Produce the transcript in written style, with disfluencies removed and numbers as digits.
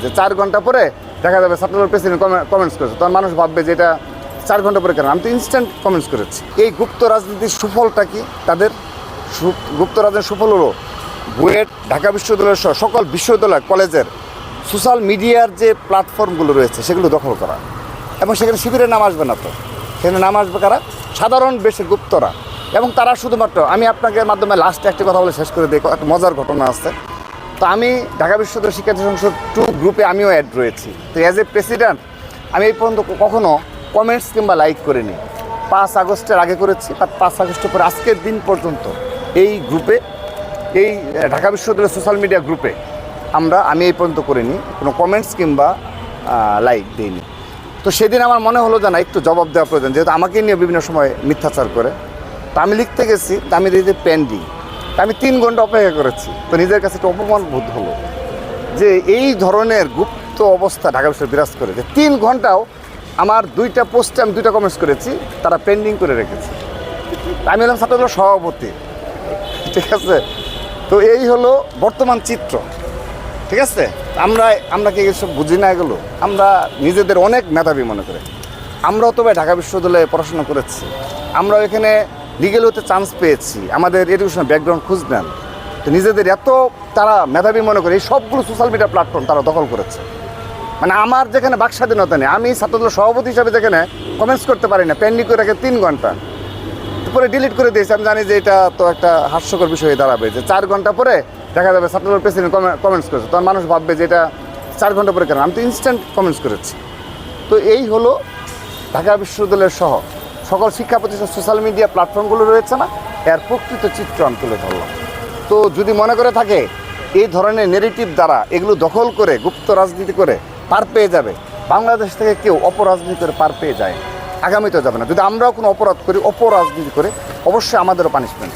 যে 4 ঘন্টা পরে দেখা যাবে ছাত্রদল প্রেসিডেন্ট কমেন্টস করেছে, তখন মানুষ ভাববে যে এটা 4 ঘন্টা পরে কেন। আমি তো ইনস্ট্যান্ট কমেন্টস করেছি। এই গুপ্ত রাজনীতির সুফলটা কি? তাদের গুপ্ত রাজনীতির সুফল হলো বুয়েট, ঢাকা বিশ্ববিদ্যালয়ের সহ সকল বিশ্ববিদ্যালয় কলেজের সোশ্যাল মিডিয়ার যে প্ল্যাটফর্মগুলো রয়েছে সেগুলো দখল করা, এবং সেখানে শিবিরের নাম আসবে না। তো সেখানে নাম আসবে কারা? সাধারণ বেশি গুপ্তরা। এবং তারা শুধুমাত্র, আমি আপনাকে মাধ্যমে লাস্টে একটি কথা বলে শেষ করে দিই, একটা মজার ঘটনা আছে। তো আমি ঢাকা বিশ্ববিদ্যালয় শিক্ষার্থী সংসদ 2 গ্রুপে আমিও অ্যাড রয়েছি। তো অ্যাজ এ প্রেসিডেন্ট আমি এই পর্যন্ত কখনও কমেন্টস কিংবা লাইক করিনি। 5 আগস্টের আগে করেছি, 5 আগস্টের পরে আজকের দিন পর্যন্ত এই গ্রুপে, এই ঢাকা বিশ্ববিদ্যালয়ের সোশ্যাল মিডিয়া গ্রুপে আমি এই পর্যন্ত করিনি, কোনো কমেন্টস কিংবা লাইক দিইনি। তো সেদিন আমার মনে হলো যে না, একটু জবাব দেওয়া প্রয়োজন, যেহেতু আমাকে নিয়ে বিভিন্ন সময় মিথ্যাচার করে। তো আমি লিখতে গেছি, তো আমি দিয়েছি পেন্ডিং। তা আমি 3 ঘন্টা অপেক্ষা করেছি। তো নিজের কাছে একটা অপমান বোধ হলো যে এই ধরনের গুপ্ত অবস্থা ঢাকা বিশ্ববিদ্যালয়ে বিরাজ করে, যে 3 ঘন্টাও আমার 2টা পোস্টে আমি 2টা কমেন্টস করেছি, তারা পেন্ডিং করে রেখেছে। আমি হলাম ছাত্রদলের সভাপতি, ঠিক আছে? তো এই হলো বর্তমান চিত্র, ঠিক আছে? আমরা কি এসব বুঝি না? এগুলো আমরা নিজেদের অনেক মেধাবী মনে করে। আমরাও তো ভাই ঢাকা বিশ্ববিদ্যালয়ে পড়াশোনা করেছি, আমরাও এখানে লিগেল হতে চান্স পেয়েছি, আমাদের এডুকেশনাল ব্যাকগ্রাউন্ড খুঁজ নেন। তো নিজেদের এত তারা মেধাবী মনে করে এই সবগুলো সোশ্যাল মিডিয়া প্ল্যাটফর্ম তারা দখল করেছে। মানে আমার যেখানে বাক স্বাধীনতা নেই, আমি ছাত্রদলের সভাপতি হিসাবে যেখানে কমেন্টস করতে পারি না, পেন্ডিং করে রাখে 3 ঘন্টা, পরে ডিলিট করে দিয়েছি। আমি জানি যে এটা তো একটা হাস্যকর বিষয় দাঁড়াবে যে 4 ঘন্টা পরে দেখা যাবে ছাত্রদল প্রেসিডেন্ট কমেন্টস করেছে, তখন মানুষ ভাববে যে এটা 4 ঘন্টা পরে কেন। আমি তো ইনস্ট্যান্ট কমেন্টস করেছি। তো এই হলো ঢাকা বিশ্ববিদ্যালয়ের সহ সকল শিক্ষা প্রতিষ্ঠান সোশ্যাল মিডিয়া প্ল্যাটফর্মগুলো রয়েছে না, এর প্রকৃত চিত্র আমি তুলে ধরলাম। তো যদি মনে করে থাকে এই ধরনের নেগেটিভ দ্বারা এগুলো দখল করে গুপ্ত রাজনীতি করে পার পেয়ে যাবে, বাংলাদেশ থেকে কেউ অপরাজনীতি করে পার পেয়ে যায়, আগামীতেও যাবে না। যদি আমরাও কোনো অপরাধ করি, অপরাজনীতি করে, অবশ্যই আমাদেরও পানিশমেন্ট